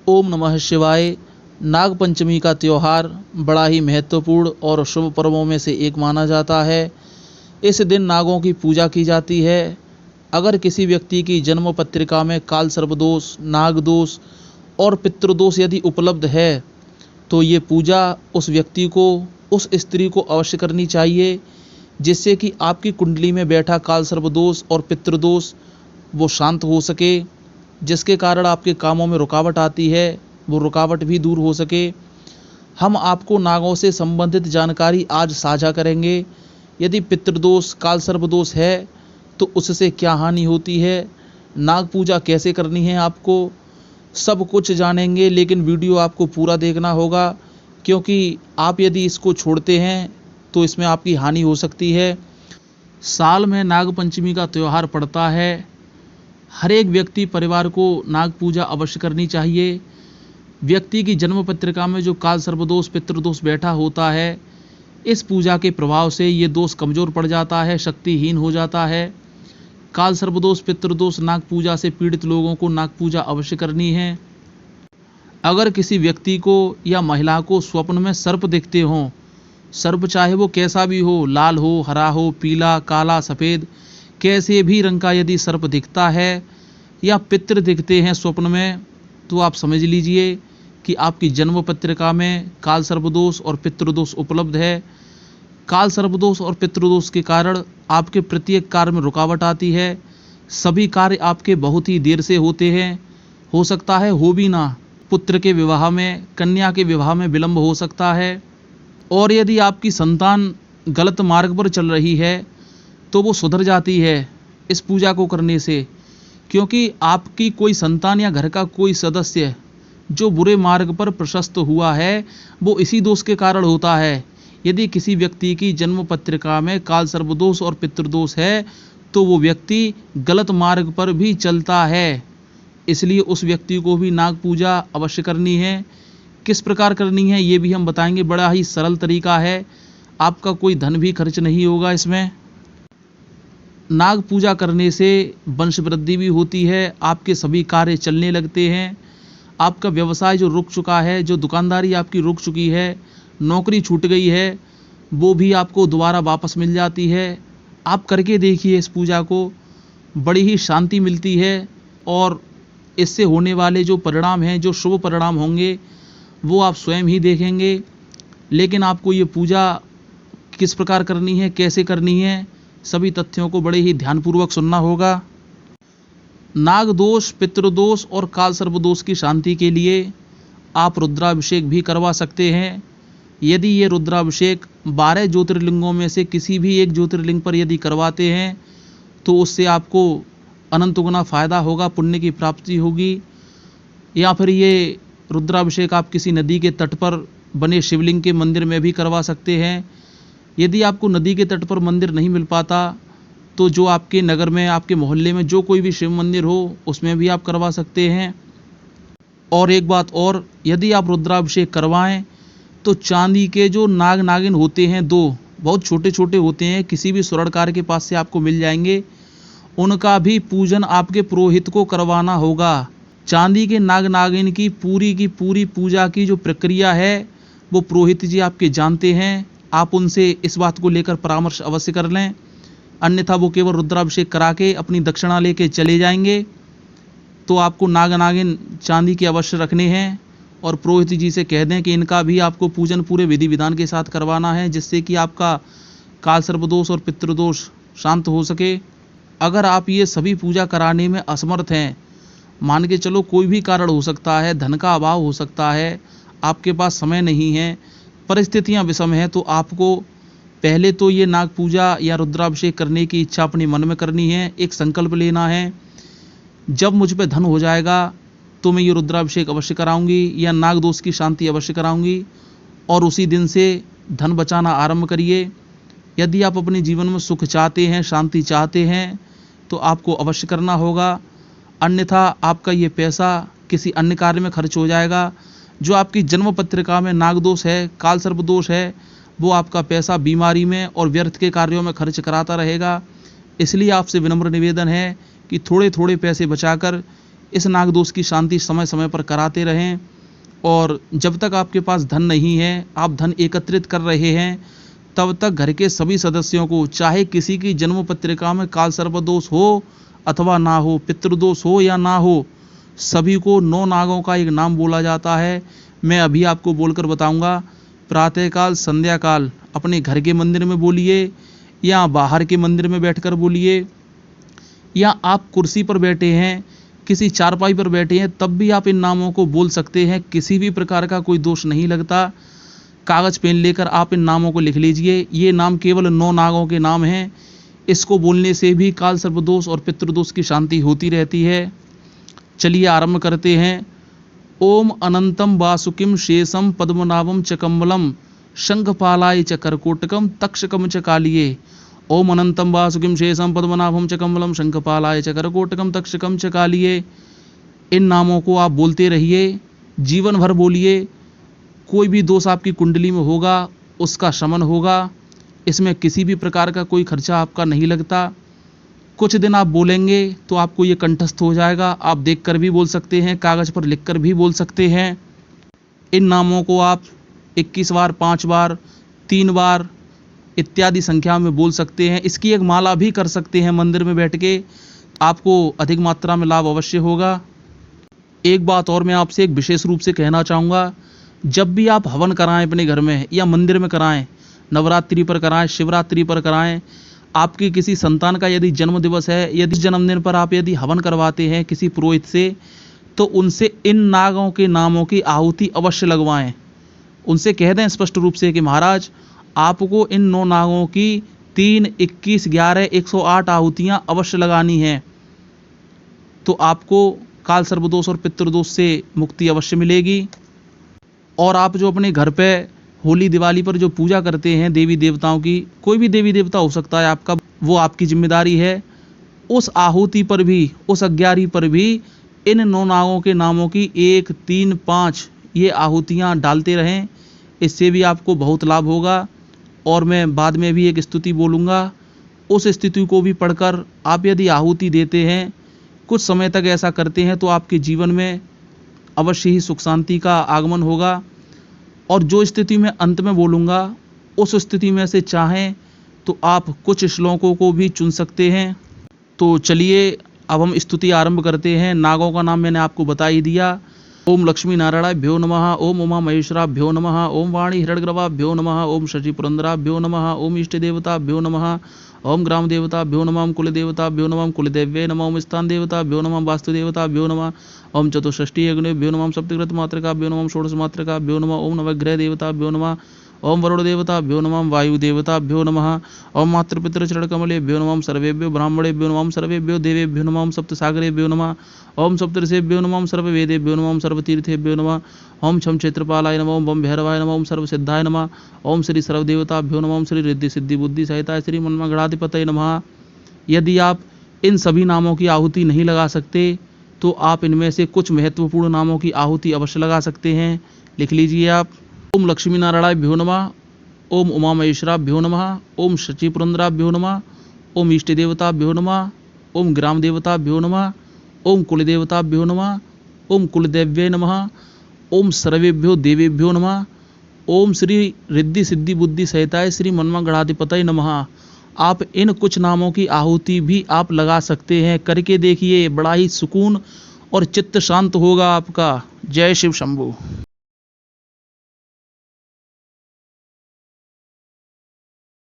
ओम नमः शिवाय। नाग पंचमी का त्यौहार बड़ा ही महत्वपूर्ण और शुभ पर्वों में से एक माना जाता है। इस दिन नागों की पूजा की जाती है। अगर किसी व्यक्ति की जन्म पत्रिका में काल सर्पदोष, नाग दोष और पितृदोष यदि उपलब्ध है तो ये पूजा उस व्यक्ति को, उस स्त्री को अवश्य करनी चाहिए, जिससे कि आपकी कुंडली में बैठा काल सर्पदोष और पितृदोष वो शांत हो सके, जिसके कारण आपके कामों में रुकावट आती है वो रुकावट भी दूर हो सके। हम आपको नागों से संबंधित जानकारी आज साझा करेंगे। यदि पितृदोष, काल सर्पदोष है तो उससे क्या हानि होती है, नाग पूजा कैसे करनी है, आपको सब कुछ जानेंगे। लेकिन वीडियो आपको पूरा देखना होगा, क्योंकि आप यदि इसको छोड़ते हैं तो इसमें आपकी हानि हो सकती है। साल में नाग पंचमी का त्यौहार पड़ता है। हर एक व्यक्ति, परिवार को नाग पूजा अवश्य करनी चाहिए। व्यक्ति की जन्म पत्रिका में जो काल सर्पदोष, पितृदोष बैठा होता है, इस पूजा के प्रभाव से ये दोष कमज़ोर पड़ जाता है, शक्तिहीन हो जाता है। काल सर्पदोष, पितृदोष, नाग पूजा से पीड़ित लोगों को नाग पूजा अवश्य करनी है। अगर किसी व्यक्ति को या महिला को स्वप्न में सर्प दिखते हों, सर्प चाहे वो कैसा भी हो, लाल हो, हरा हो, पीला, काला, सफ़ेद, कैसे भी रंग का यदि सर्प दिखता है या पितृ दिखते हैं स्वप्न में, तो आप समझ लीजिए कि आपकी जन्म पत्रिका में काल सर्पदोष और पितृदोष उपलब्ध है। काल सर्पदोष और पितृदोष के कारण आपके प्रत्येक कार्य में रुकावट आती है। सभी कार्य आपके बहुत ही देर से होते हैं, हो सकता है हो भी ना। पुत्र के विवाह में, कन्या के विवाह में विलंब हो सकता है। और यदि आपकी संतान गलत मार्ग पर चल रही है तो वो सुधर जाती है इस पूजा को करने से, क्योंकि आपकी कोई संतान या घर का कोई सदस्य जो बुरे मार्ग पर प्रशस्त हुआ है वो इसी दोष के कारण होता है। यदि किसी व्यक्ति की जन्म पत्रिका में काल सर्पदोष और पितृदोष है तो वो व्यक्ति गलत मार्ग पर भी चलता है। इसलिए उस व्यक्ति को भी नाग पूजा अवश्य करनी है। किस प्रकार करनी है ये भी हम बताएंगे। बड़ा ही सरल तरीका है, आपका कोई धन भी खर्च नहीं होगा इसमें। नाग पूजा करने से वंश वृद्धि भी होती है, आपके सभी कार्य चलने लगते हैं। आपका व्यवसाय जो रुक चुका है, जो दुकानदारी आपकी रुक चुकी है, नौकरी छूट गई है, वो भी आपको दोबारा वापस मिल जाती है। आप करके देखिए इस पूजा को, बड़ी ही शांति मिलती है और इससे होने वाले जो परिणाम हैं, जो शुभ परिणाम होंगे, वो आप स्वयं ही देखेंगे। लेकिन आपको ये पूजा किस प्रकार करनी है, कैसे करनी है, सभी तथ्यों को बड़े ही ध्यानपूर्वक सुनना होगा। नाग दोष, पितृदोष और काल सर्पदोष की शांति के लिए आप रुद्राभिषेक भी करवा सकते हैं। यदि ये रुद्राभिषेक 12 ज्योतिर्लिंगों में से किसी भी एक ज्योतिर्लिंग पर यदि करवाते हैं तो उससे आपको अनंत गुना फायदा होगा, पुण्य की प्राप्ति होगी। या फिर ये रुद्राभिषेक आप किसी नदी के तट पर बने शिवलिंग के मंदिर में भी करवा सकते हैं। यदि आपको नदी के तट पर मंदिर नहीं मिल पाता तो जो आपके नगर में, आपके मोहल्ले में जो कोई भी शिव मंदिर हो उसमें भी आप करवा सकते हैं। और एक बात और, यदि आप रुद्राभिषेक करवाएं तो चांदी के जो नाग नागिन होते हैं, 2 बहुत छोटे छोटे होते हैं, किसी भी स्वर्णकार के पास से आपको मिल जाएंगे, उनका भी पूजन आपके पुरोहित को करवाना होगा। चांदी के नाग नागिन की पूरी पूजा की जो प्रक्रिया है वो पुरोहित जी आपके जानते हैं। आप उनसे इस बात को लेकर परामर्श अवश्य कर लें, अन्यथा वो केवल रुद्राभिषेक करा के अपनी दक्षिणा लेके चले जाएंगे। तो आपको नाग नागिन चांदी के अवश्य रखने हैं और पुरोहित जी से कह दें कि इनका भी आपको पूजन पूरे विधि विधान के साथ करवाना है, जिससे कि आपका काल सर्पदोष और पितृदोष शांत हो सके। अगर आप ये सभी पूजा कराने में असमर्थ हैं, मान के चलो कोई भी कारण हो सकता है, धन का अभाव हो सकता है, आपके पास समय नहीं है, परिस्थितियां विषम हैं, तो आपको पहले तो ये नाग पूजा या रुद्राभिषेक करने की इच्छा अपने मन में करनी है। एक संकल्प लेना है, जब मुझ पे धन हो जाएगा तो मैं ये रुद्राभिषेक अवश्य कराऊंगी या नाग दोष की शांति अवश्य कराऊंगी, और उसी दिन से धन बचाना आरंभ करिए। यदि आप अपने जीवन में सुख चाहते हैं, शांति चाहते हैं, तो आपको अवश्य करना होगा, अन्यथा आपका ये पैसा किसी अन्य कार्य में खर्च हो जाएगा। जो आपकी जन्म पत्रिका में नाग दोष है, काल सर्प दोष है, वो आपका पैसा बीमारी में और व्यर्थ के कार्यों में खर्च कराता रहेगा। इसलिए आपसे विनम्र निवेदन है कि थोड़े थोड़े पैसे बचाकर इस नाग दोष की शांति समय समय पर कराते रहें। और जब तक आपके पास धन नहीं है, आप धन एकत्रित कर रहे हैं, तब तक घर के सभी सदस्यों को, चाहे किसी की जन्म पत्रिका में काल सर्प दोष हो अथवा ना हो, पितृदोष हो या ना हो, सभी को 9 नागों का एक नाम बोला जाता है। मैं अभी आपको बोलकर बताऊंगा। प्रातःकाल, संध्या काल अपने घर के मंदिर में बोलिए, या बाहर के मंदिर में बैठकर बोलिए, या आप कुर्सी पर बैठे हैं, किसी चारपाई पर बैठे हैं, तब भी आप इन नामों को बोल सकते हैं। किसी भी प्रकार का कोई दोष नहीं लगता। कागज़ पेन लेकर आप इन नामों को लिख लीजिए। ये नाम केवल 9 नागों के नाम हैं। इसको बोलने से भी काल सर्प दोष और पितृदोष की शांति होती रहती है। चलिए आरंभ करते हैं। ओम अनंतम वासुकिम शेषम पद्मनाभम च कम्बलम शंखपालाय च करकोटकम तक्षकम च कालिये। ओम अनंतम वासुकिम शेषम पद्मनाभम च कम्बलम शंखपालाय च करकोटकम तक्षकम च कालिये। इन नामों को आप बोलते रहिए, जीवन भर बोलिए। कोई भी दोष आपकी कुंडली में होगा, उसका शमन होगा। इसमें किसी भी प्रकार का कोई खर्चा आपका नहीं लगता। कुछ दिन आप बोलेंगे तो आपको ये कंठस्थ हो जाएगा। आप देखकर भी बोल सकते हैं, कागज़ पर लिखकर भी बोल सकते हैं। इन नामों को आप 21 बार, 5 बार, 3 बार इत्यादि संख्या में बोल सकते हैं। इसकी एक माला भी कर सकते हैं मंदिर में बैठ के। आपको अधिक मात्रा में लाभ अवश्य होगा। एक बात और मैं आपसे एक विशेष रूप से कहना चाहूँगा, जब भी आप हवन कराएं अपने घर में या मंदिर में कराएं, नवरात्रि पर कराएं, शिवरात्रि पर कराएं, आपकी किसी संतान का यदि जन्म दिवस है, यदि जन्मदिन पर आप यदि हवन करवाते हैं किसी पुरोहित से, तो उनसे इन नागों के नामों की आहुति अवश्य लगवाएं। उनसे कह दें स्पष्ट रूप से कि महाराज, आपको इन 9 नागों की 3, 21, 11, 108 आहुतियाँ अवश्य लगानी हैं। तो आपको काल सर्पदोष और पितृदोष से मुक्ति अवश्य मिलेगी। और आप जो अपने घर पे होली दिवाली पर जो पूजा करते हैं देवी देवताओं की, कोई भी देवी देवता हो सकता है आपका, वो आपकी जिम्मेदारी है। उस आहुति पर भी, उस अग्यारी पर भी इन 9 नागों के नामों की 1, 3, 5 ये आहुतियाँ डालते रहें। इससे भी आपको बहुत लाभ होगा। और मैं बाद में भी एक स्तुति बोलूँगा, उस स्तुति को भी पढ़कर आप यदि आहुति देते हैं, कुछ समय तक ऐसा करते हैं, तो आपके जीवन में अवश्य ही सुख शांति का आगमन होगा। और जो स्थिति मैं अंत में बोलूँगा, उस स्थिति में से चाहें तो आप कुछ श्लोकों को भी चुन सकते हैं। तो चलिए अब हम स्तुति आरंभ करते हैं। नागों का नाम मैंने आपको बता ही दिया। ओम लक्ष्मी नारायणाभ्यो नमः, ओम उमा महेश्वराभ्यो नमः, ओम वाणी हिरण्यगर्भाभ्यो नमः, ओम शशि पुरंदराभ्यो नमः, ओम इष्ट देवताभ्यो नमः, ओम ग्राम देवताभ्यो नमः, ओम कुल देवताभ्यो नमः, ओम कुलदेव्ये नमः, ओम स्थान देवताभ्यो नमः, वास्तु देवताभ्यो नमः, ओम चतुष्षष्ठी अग्निभ्यो नमः, सप्तकृत मात्रकाभ्यो नमः, षोडश मात्रकाभ्यो नमः, ओम नवग्रह देवताभ्यो नमः, ओम वरुण देवताभ्यो नमः, ओम वायु देवताभ्यो नमः, ओम मातृपितृ चरणकमलेभ्यो नमः, ओम सर्वेभ्यो ब्राह्मणेभ्यो नमः, ओम सर्वेभ्यो देवेभ्यो नमः, ओम सप्तसागरेभ्यो नमः, ओम सप्तऋषिभ्यो नमः, ओम सर्ववेदेभ्यो नमः, ओम सर्वतीर्थेभ्यो नमः, ओम छम क्षेत्रपालाय नमः, ओम बम भैरवाय नमः, ओम सर्वसिद्धाय नमः, ओम श्री सर्वदेवताभ्यो नमः, ओम श्री रिद्धि सिद्धि बुद्धि सहिताय श्री मन्मगणाधिपतये नमः। यदि आप इन सभी नामों की आहुति नहीं लगा सकते, तो आप इनमें से कुछ महत्वपूर्ण नामों की आहुति अवश्य लगा सकते हैं। लिख लीजिए आप। ओम लक्ष्मी नारायणाभ्यो नमः, ओम उमा महेश्वराभ्यो नमः, ओम शचि पुरंदराभ्यो नमः, ओम इष्ट देवताभ्यो नमः, ओम ग्राम देवताभ्यो नमः, ओम कुलदेवताभ्यो नमः, ओम कुलदेव्ये नमः, ओम सर्वेभ्यो देवेभ्यो नमः, ओम श्री रिद्धि सिद्धि बुद्धि सहिताय श्री मन्मगणाधिपतये नमः। आप इन कुछ नामों की आहुति भी आप लगा सकते हैं। करके देखिए, बड़ा ही सुकून और चित्त शांत होगा आपका। जय शिव शंभू।